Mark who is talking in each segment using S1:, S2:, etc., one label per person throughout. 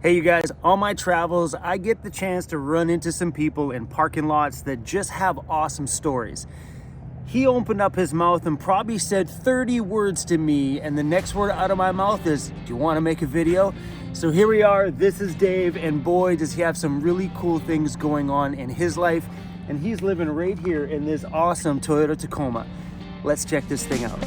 S1: Hey you guys, on my travels, I get the chance to run into some people in parking lots that just have awesome stories. He opened up his mouth and probably said 30 words to me, and the next word out of my mouth is, do you want to make a video? So here we are, this is Dave, and boy, does he have some really cool things going on in his life, and he's living right here in this awesome Toyota Tacoma. Let's check this thing out.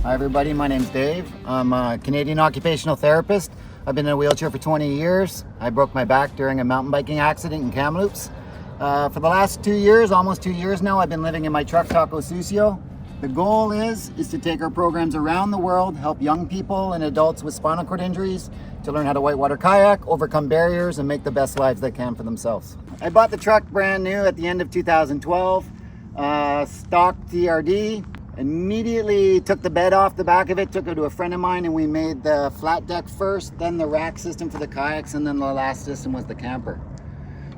S2: Hi everybody, my name's Dave. I'm a Canadian occupational therapist. I've been in a wheelchair for 20 years. I broke my back during a mountain biking accident in Kamloops. For the last 2 years, almost 2 years now, I've been living in my truck, Taco Sucio. The goal is to take our programs around the world, help young people and adults with spinal cord injuries to learn how to whitewater kayak, overcome barriers, and make the best lives they can for themselves. I bought the truck brand new at the end of 2012, stock TRD. Immediately took the bed off the back of it, took it to a friend of mine, and we made the flat deck first, then the rack system for the kayaks, and then the last system was the camper.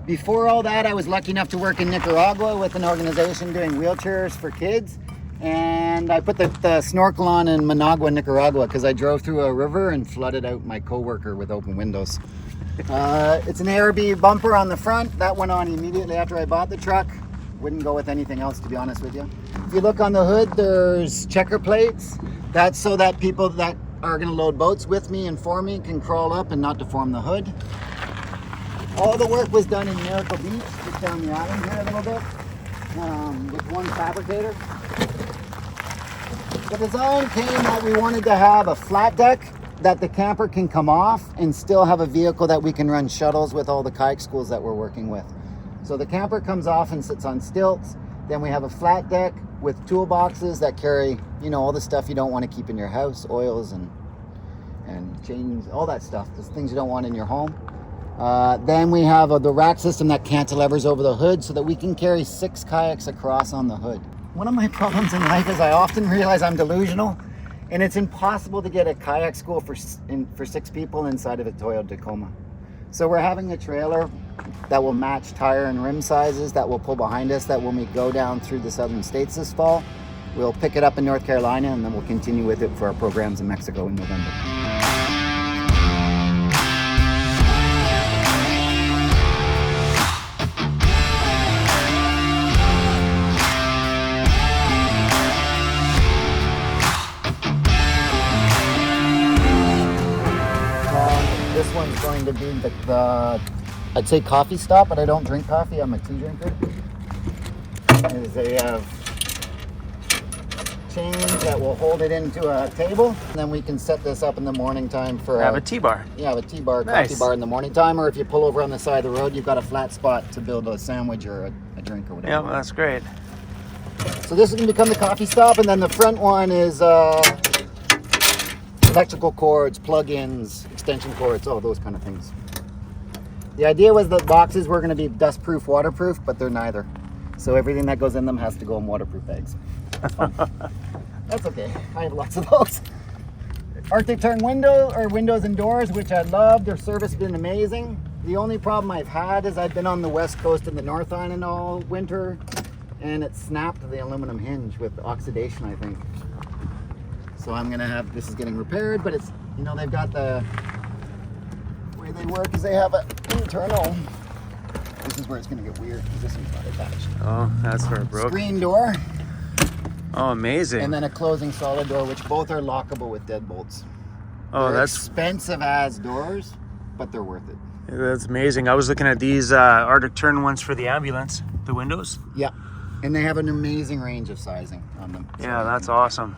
S2: Before all that, I was lucky enough to work in Nicaragua with an organization doing wheelchairs for kids, and I put the snorkel on in Managua, Nicaragua, because I drove through a river and flooded out my coworker with open windows. It's an ARB bumper on the front. That went on immediately after I bought the truck. Wouldn't go with anything else, to be honest with you. If you look on the hood, there's checker plates. That's so that people that are going to load boats with me and for me can crawl up and not deform the hood. All the work was done in Miracle Beach, just down the island here a little bit, with one fabricator. The design came that we wanted to have a flat deck that the camper can come off and still have a vehicle that we can run shuttles with all the kayak schools that we're working with. So the camper comes off and sits on stilts. Then we have a flat deck with toolboxes that carry, all the stuff you don't want to keep in your house, oils and chains, all that stuff, those things you don't want in your home. Then we have the rack system that cantilevers over the hood so that we can carry 6 kayaks across on the hood. One of my problems in life is I often realize I'm delusional, and it's impossible to get a kayak school for 6 people inside of a Toyota Tacoma. So we're having a trailer that will match tire and rim sizes that will pull behind us, that when we go down through the southern states this fall, we'll pick it up in North Carolina, and then we'll continue with it for our programs in Mexico in November. This one's going to be the I'd say coffee stop, but I don't drink coffee. I'm a tea drinker. They have chains that will hold it into a table, and then we can set this up in the morning time for
S1: Have a tea bar.
S2: Yeah, have a tea bar,
S1: Nice.
S2: coffee bar in the morning time, or if you pull over on the side of the road, you've got a flat spot to build a sandwich or a drink or whatever.
S1: Yeah, well, that's great.
S2: So this is going to become the coffee stop, and then the front one is electrical cords, plug-ins, extension cords, all those kind of things. The idea was that boxes were going to be dust-proof, waterproof, but they're neither. So everything that goes in them has to go in waterproof bags. That's fun. That's okay. I have lots of those. Arctic Turn windows and doors, which I love. Their service has been amazing. The only problem I've had is I've been on the west coast of the North Island all winter, and it snapped the aluminum hinge with oxidation, I think. So I'm going to have, this is getting repaired, but it's, they've got the way they work is they have an internal, this is where it's going to get weird because this one's not attached.
S1: Oh, that's where it broke.
S2: Screen door.
S1: Oh, amazing.
S2: And then a closing solid door, which both are lockable with deadbolts.
S1: Oh,
S2: They're
S1: that's
S2: expensive as doors, but they're worth it.
S1: That's amazing. I was looking at these Arctic Turn ones for the ambulance, the windows.
S2: Yeah, and they have an amazing range of sizing on them.
S1: Yeah, that's awesome.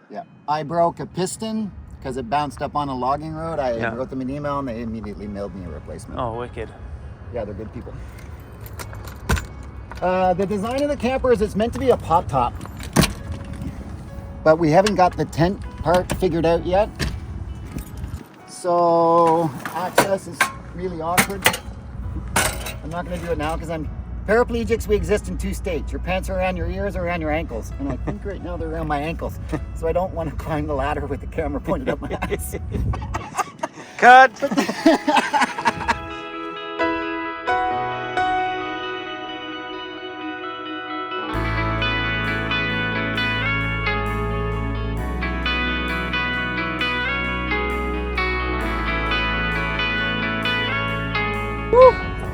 S2: Yeah, I broke a piston because it bounced up on a logging road. I wrote them an email, and they immediately mailed me a replacement.
S1: Oh, wicked.
S2: Yeah, they're good people. The design of the camper is it's meant to be a pop top, but we haven't got the tent part figured out yet. So access is really awkward. I'm not going to do it now because paraplegics, we exist in 2 states. Your pants are around your ears or around your ankles. And I think right now they're around my ankles. So I don't want to climb the ladder with the camera pointed up my ass.
S1: Cut.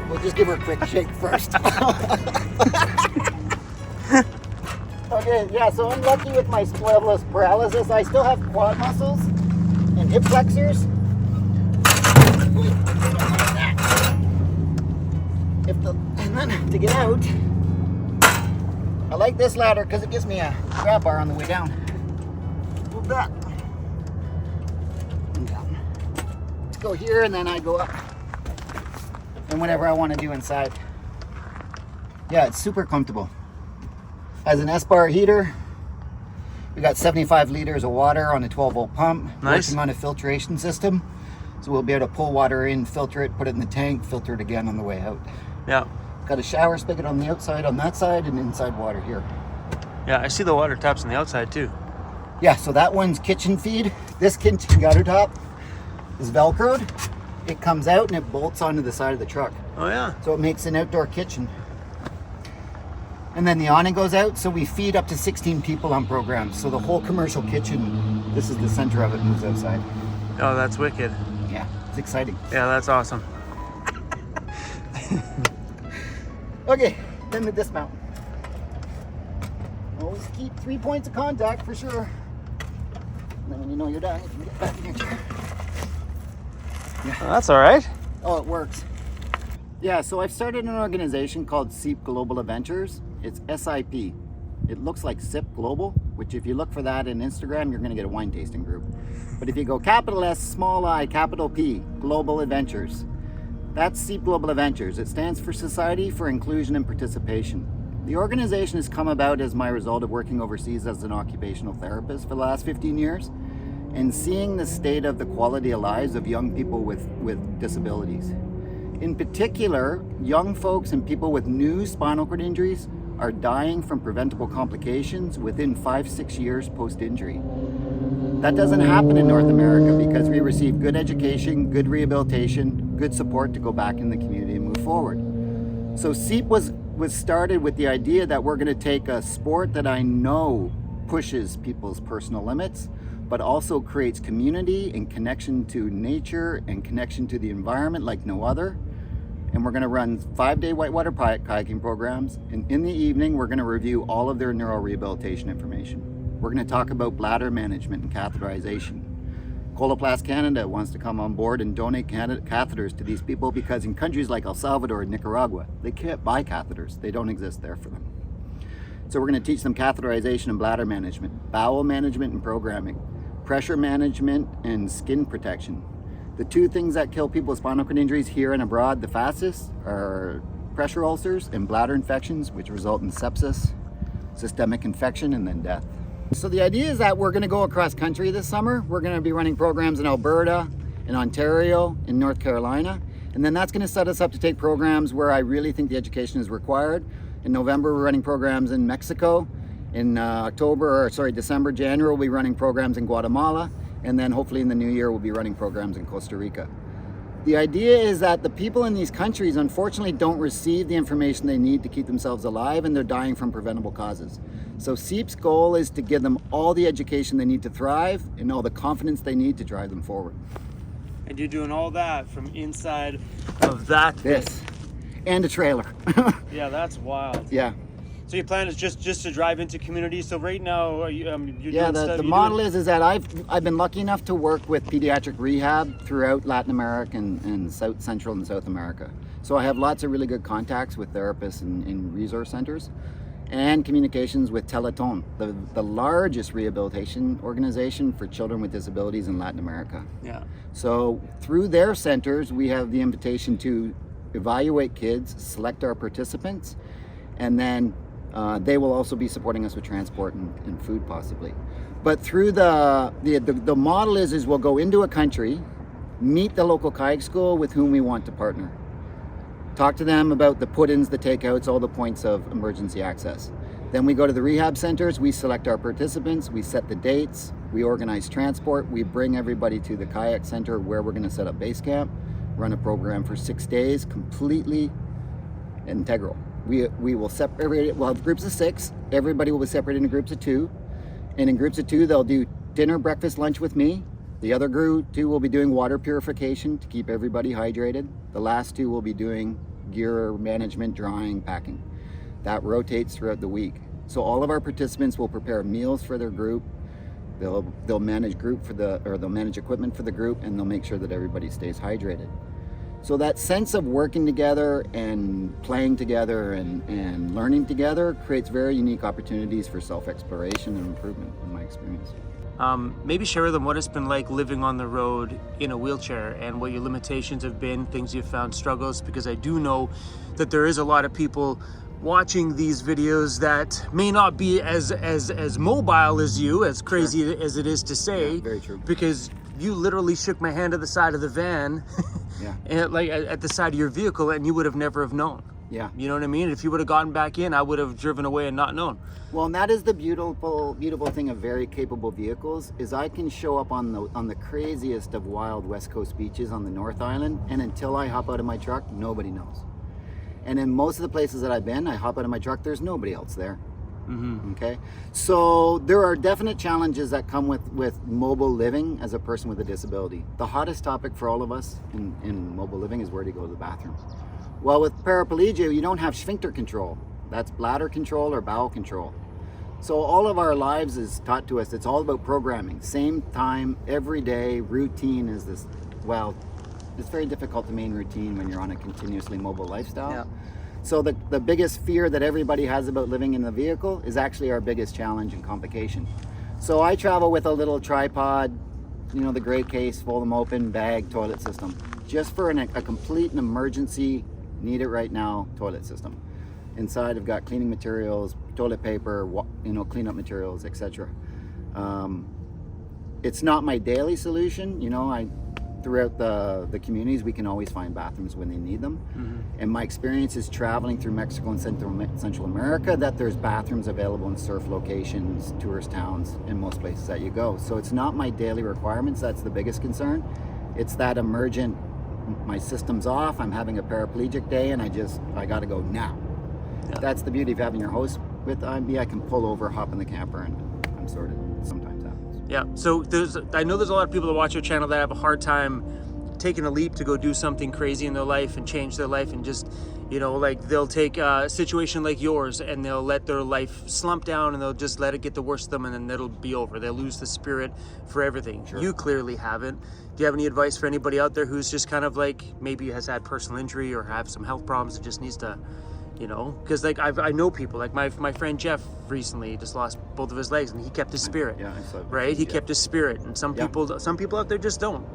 S2: We'll just give her a quick shake first. Okay, yeah, so I'm lucky with my sclerosis paralysis. I still have quad muscles and hip flexors. And then to get out, I like this ladder because it gives me a grab bar on the way down. Move that. And down. Let's go here and then I go up. And whatever I want to do inside. Yeah, it's super comfortable. Has an S-bar heater. We got 75 liters of water on a 12-volt pump.
S1: Nice.
S2: Working on a filtration system. So we'll be able to pull water in, filter it, put it in the tank, filter it again on the way out.
S1: Yeah.
S2: Got a shower spigot on the outside on that side and inside water here.
S1: Yeah, I see the water taps on the outside too.
S2: Yeah, so that one's kitchen feed. This kitchen countertop is Velcroed. It comes out and it bolts onto the side of the truck.
S1: Oh yeah.
S2: So it makes an outdoor kitchen. And then the awning goes out, so we feed up to 16 people on programs. So the whole commercial kitchen, this is the center of it, moves outside.
S1: Oh, that's wicked.
S2: Yeah, it's exciting.
S1: Yeah, that's awesome.
S2: Okay, then the dismount. Always keep 3 points of contact for sure. And then when you know you're done, you can get back in your chair.
S1: Oh, that's all right.
S2: Oh, it works. Yeah, so I've started an organization called Seep Global Adventures. It's SIP. It looks like SIP Global, which if you look for that in Instagram, you're gonna get a wine tasting group. But if you go capital S, small I, capital P, Global Adventures, that's Seep Global Adventures. It stands for Society for Inclusion and Participation. The organization has come about as my result of working overseas as an occupational therapist for the last 15 years and seeing the state of the quality of lives of young people with disabilities. In particular, young folks and people with new spinal cord injuries are dying from preventable complications within 5-6 years post-injury. That doesn't happen in North America because we receive good education, good rehabilitation, good support to go back in the community and move forward. So Seep was started with the idea that we're going to take a sport that I know pushes people's personal limits, but also creates community and connection to nature and connection to the environment like no other. And we're going to run 5-day whitewater kayaking programs. And in the evening, we're going to review all of their neurorehabilitation information. We're going to talk about bladder management and catheterization. Coloplast Canada wants to come on board and donate catheters to these people because in countries like El Salvador and Nicaragua, they can't buy catheters. They don't exist there for them. So we're going to teach them catheterization and bladder management, bowel management and programming, pressure management and skin protection. The two things that kill people with spinal cord injuries here and abroad the fastest are pressure ulcers and bladder infections, which result in sepsis, systemic infection, and then death. So the idea is that we're going to go across country this summer. We're going to be running programs in Alberta, in Ontario, in North Carolina, and then that's going to set us up to take programs where I really think the education is required. In November, we're running programs in Mexico. In December, January, we'll be running programs in Guatemala. And then hopefully in the new year, we'll be running programs in Costa Rica. The idea is that the people in these countries, unfortunately, don't receive the information they need to keep themselves alive, and they're dying from preventable causes. So Seep's goal is to give them all the education they need to thrive and all the confidence they need to drive them forward.
S1: And you're doing all that from inside of that thing.
S2: This. And a trailer.
S1: Yeah, that's wild.
S2: Yeah.
S1: So your plan is just to drive into communities. So right now, you're
S2: Yeah,
S1: doing stuff.
S2: the model is that I've been lucky enough to work with pediatric rehab throughout Latin America and South Central and South America. So I have lots of really good contacts with therapists in resource centers and communications with Teleton, the largest rehabilitation organization for children with disabilities in Latin America.
S1: Yeah.
S2: So through their centers, we have the invitation to evaluate kids, select our participants, and then they will also be supporting us with transport and food possibly. But through the model is we'll go into a country, meet the local kayak school with whom we want to partner. Talk to them about the put-ins, the takeouts, all the points of emergency access. Then we go to the rehab centers, we select our participants, we set the dates, We organize transport. We bring everybody to the kayak center where we're going to set up base camp, run a program for 6 days, completely integral. We will separate, we'll have groups of 6. Everybody will be separated into groups of 2. And in groups of 2, they'll do dinner, breakfast, lunch with me. The other group 2 will be doing water purification to keep everybody hydrated. The last 2 will be doing gear management, drying, packing. That rotates throughout the week. So all of our participants will prepare meals for their group. They'll manage they'll manage equipment for the group, and they'll make sure that everybody stays hydrated. So that sense of working together and playing together and learning together creates very unique opportunities for self-exploration and improvement, in my experience.
S1: Maybe share with them what it's been like living on the road in a wheelchair and what your limitations have been, things you've found, struggles, because I do know that there is a lot of people watching these videos that may not be as mobile as you, as crazy
S2: Sure.
S1: as it is to say.
S2: Yeah, very true.
S1: Because you literally shook my hand at the side of the van,
S2: Yeah.
S1: and like at the side of your vehicle, and you would have never have known.
S2: Yeah.
S1: You know what I mean? If you would have gotten back in, I would have driven away and not known.
S2: Well, and that is the beautiful thing of very capable vehicles, is I can show up on the craziest of wild West Coast beaches on the North Island, and until I hop out of my truck, nobody knows. And in most of the places that I've been, I hop out of my truck, there's nobody else there.
S1: Mm-hmm.
S2: Okay, so there are definite challenges that come with mobile living as a person with a disability. The hottest topic for all of us in mobile living is where do you go to the bathroom? Well, with paraplegia, you don't have sphincter control. That's bladder control or bowel control. So all of our lives is taught to us, it's all about programming. Same time, every day, routine is this, well, it's very difficult to maintain routine when you're on a continuously mobile lifestyle.
S1: Yeah.
S2: So the biggest fear that everybody has about living in the vehicle is actually our biggest challenge and complication. So I travel with a little tripod, you know, the gray case, fold them open, bag, toilet system, just for a complete and emergency, need it right now toilet system. Inside I've got cleaning materials, toilet paper, you know, cleanup materials, etc. It's not my daily solution, you know. Throughout the communities, we can always find bathrooms when they need them. Mm-hmm. And my experience is traveling through Mexico and Central America that there's bathrooms available in surf locations, tourist towns, in most places that you go. So it's not my daily requirements that's the biggest concern. It's that emergent, my system's off, I'm having a paraplegic day, and I gotta go now. Yeah. That's the beauty of having your host with me. I can pull over, hop in the camper, and I'm sorted. Sometimes happens.
S1: Yeah, so I know there's a lot of people that watch your channel that have a hard time taking a leap to go do something crazy in their life and change their life, and just, you know, like they'll take a situation like yours and they'll let their life slump down and they'll just let it get the worst of them, and then it'll be over. They'll lose the spirit for everything. Sure. You clearly haven't. Do you have any advice for anybody out there who's just kind of like maybe has had personal injury or have some health problems that just needs to, you know, because like I know people like my friend Jeff recently just lost both of his legs, and he kept his spirit.
S2: Yeah, I saw that.
S1: Right, he kept his spirit, and some people out there just don't.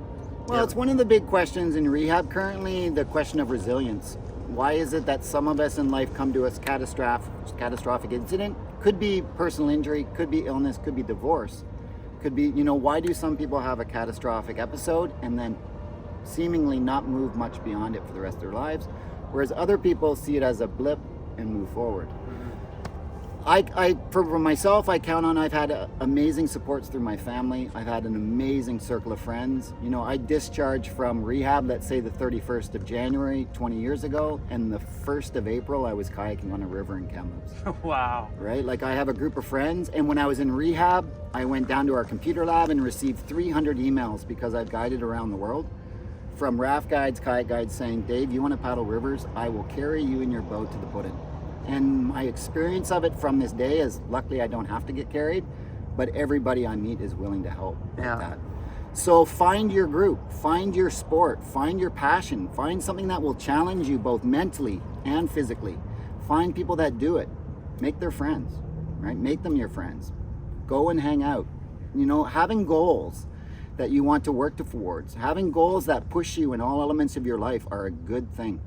S2: Well, it's one of the big questions in rehab currently, the question of resilience. Why is it that some of us in life come to us catastrophic incident? Could be personal injury, could be illness, could be divorce, could be, you know, why do some people have a catastrophic episode and then seemingly not move much beyond it for the rest of their lives? Whereas other people see it as a blip and move forward. For myself, I count on, I've had amazing supports through my family. I've had an amazing circle of friends. You know, I discharged from rehab, let's say the 31st of January, 20 years ago, and the 1st of April, I was kayaking on a river in Kamloops.
S1: Wow.
S2: Right? Like, I have a group of friends, and when I was in rehab, I went down to our computer lab and received 300 emails because I've guided around the world. From raft guides, kayak guides saying, Dave, you want to paddle rivers? I will carry you in your boat to the Putin. And my experience of it from this day is, luckily I don't have to get carried, but everybody I meet is willing to help with that. So find your group, find your sport, find your passion, find something that will challenge you both mentally and physically. Find people that do it. Make their friends, right? Make them your friends. Go and hang out. You know, having goals that you want to work towards, having goals that push you in all elements of your life are a good thing.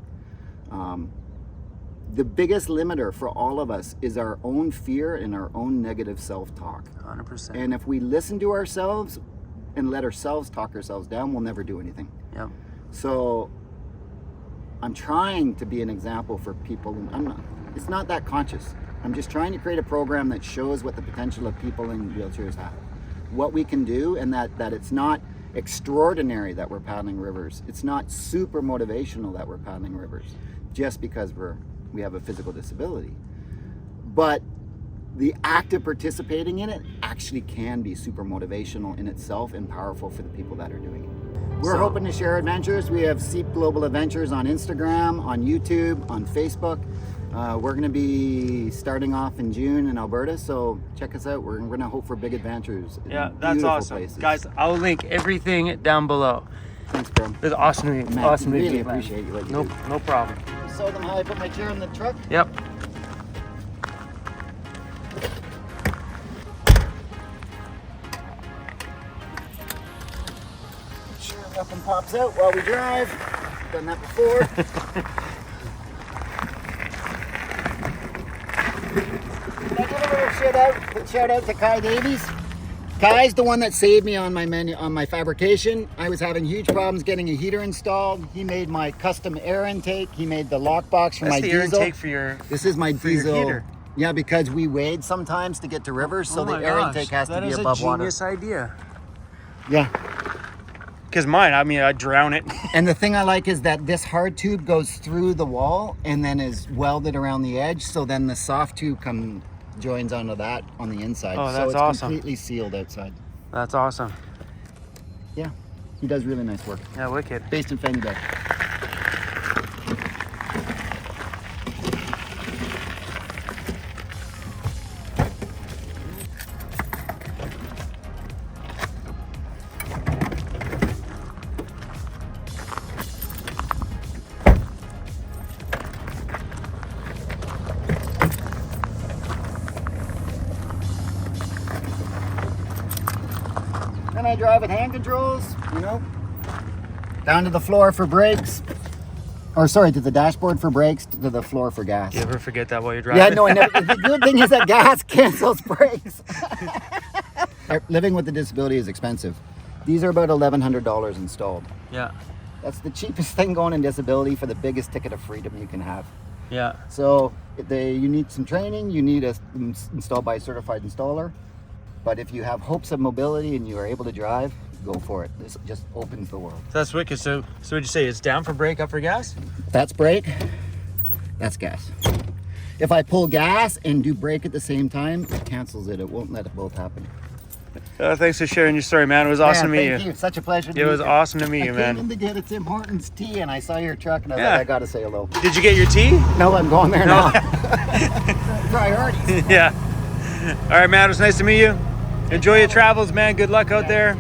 S2: The biggest limiter for all of us is our own fear and our own negative self-talk.
S1: 100%.
S2: And if we listen to ourselves and let ourselves talk ourselves down, we'll never do anything.
S1: Yeah.
S2: So I'm trying to be an example for people. It's not that conscious. I'm just trying to create a program that shows what the potential of people in wheelchairs have. what we can do, and that it's not extraordinary that we're paddling rivers. It's not super motivational that we're paddling rivers just because we have a physical disability. But the act of participating in it actually can be super motivational in itself and powerful for the people that are doing it. We're hoping to share adventures. We have Seep Global Adventures on Instagram, on YouTube, on Facebook. We're going to be starting off in June in Alberta, so check us out. We're going to hope for big adventures.
S1: Yeah, that's awesome.
S2: Places.
S1: Guys, I'll link everything down below.
S2: Thanks, bro.
S1: It's awesome.
S2: Matt,
S1: Awesome.
S2: really appreciate you. What you do.
S1: No problem.
S2: Show them how I put my chair in the truck.
S1: Yep.
S2: Sure, nothing pops out while we drive. Done that before. Can I give a little shout out to Kai Davies? Kai's the one that saved me on my fabrication. I was having huge problems getting a heater installed. He made my custom air intake. He made the lockbox for my diesel.
S1: That's the air intake for your.
S2: This is my diesel
S1: heater.
S2: Yeah, because we wade sometimes to get to rivers, so the air intake has to be above water.
S1: That is a genius idea.
S2: Yeah.
S1: Because mine, I mean, I drown it.
S2: And the thing I like is that this hard tube goes through the wall and then is welded around the edge, so then the soft tube joins onto that on the inside.
S1: Oh, that's
S2: so it's
S1: awesome.
S2: Completely sealed outside.
S1: That's awesome.
S2: Yeah, he does really nice work.
S1: Yeah, wicked.
S2: Based in Fanny Bay. And I drive with hand controls, you know, down to the floor for brakes, or sorry, to the dashboard for brakes, to the floor for gas.
S1: You ever forget that while you're driving?
S2: Yeah, no, I never. The good thing is that gas cancels brakes. Living with a disability is expensive. These are about $1,100 installed.
S1: Yeah.
S2: That's the cheapest thing going in disability for the biggest ticket of freedom you can have.
S1: Yeah.
S2: So you need some training. You need installed by a certified installer. But if you have hopes of mobility and you are able to drive, go for it. This just opens the world.
S1: That's wicked. So what'd you say? It's down for brake, up for gas?
S2: That's brake. That's gas. If I pull gas and do brake at the same time, it cancels it. It won't let it both happen.
S1: Thanks for sharing your story, man. It was awesome to meet you.
S2: Thank you. Such a pleasure to meet you.
S1: It was awesome to meet you, man.
S2: I came in to get a Tim Hortons tea and I saw your truck and I was like, I gotta say hello.
S1: Did you get your tea?
S2: No, I'm going there now. Priorities.
S1: Yeah. All right, man. It was nice to meet you. Enjoy your travels, man. Good luck out there.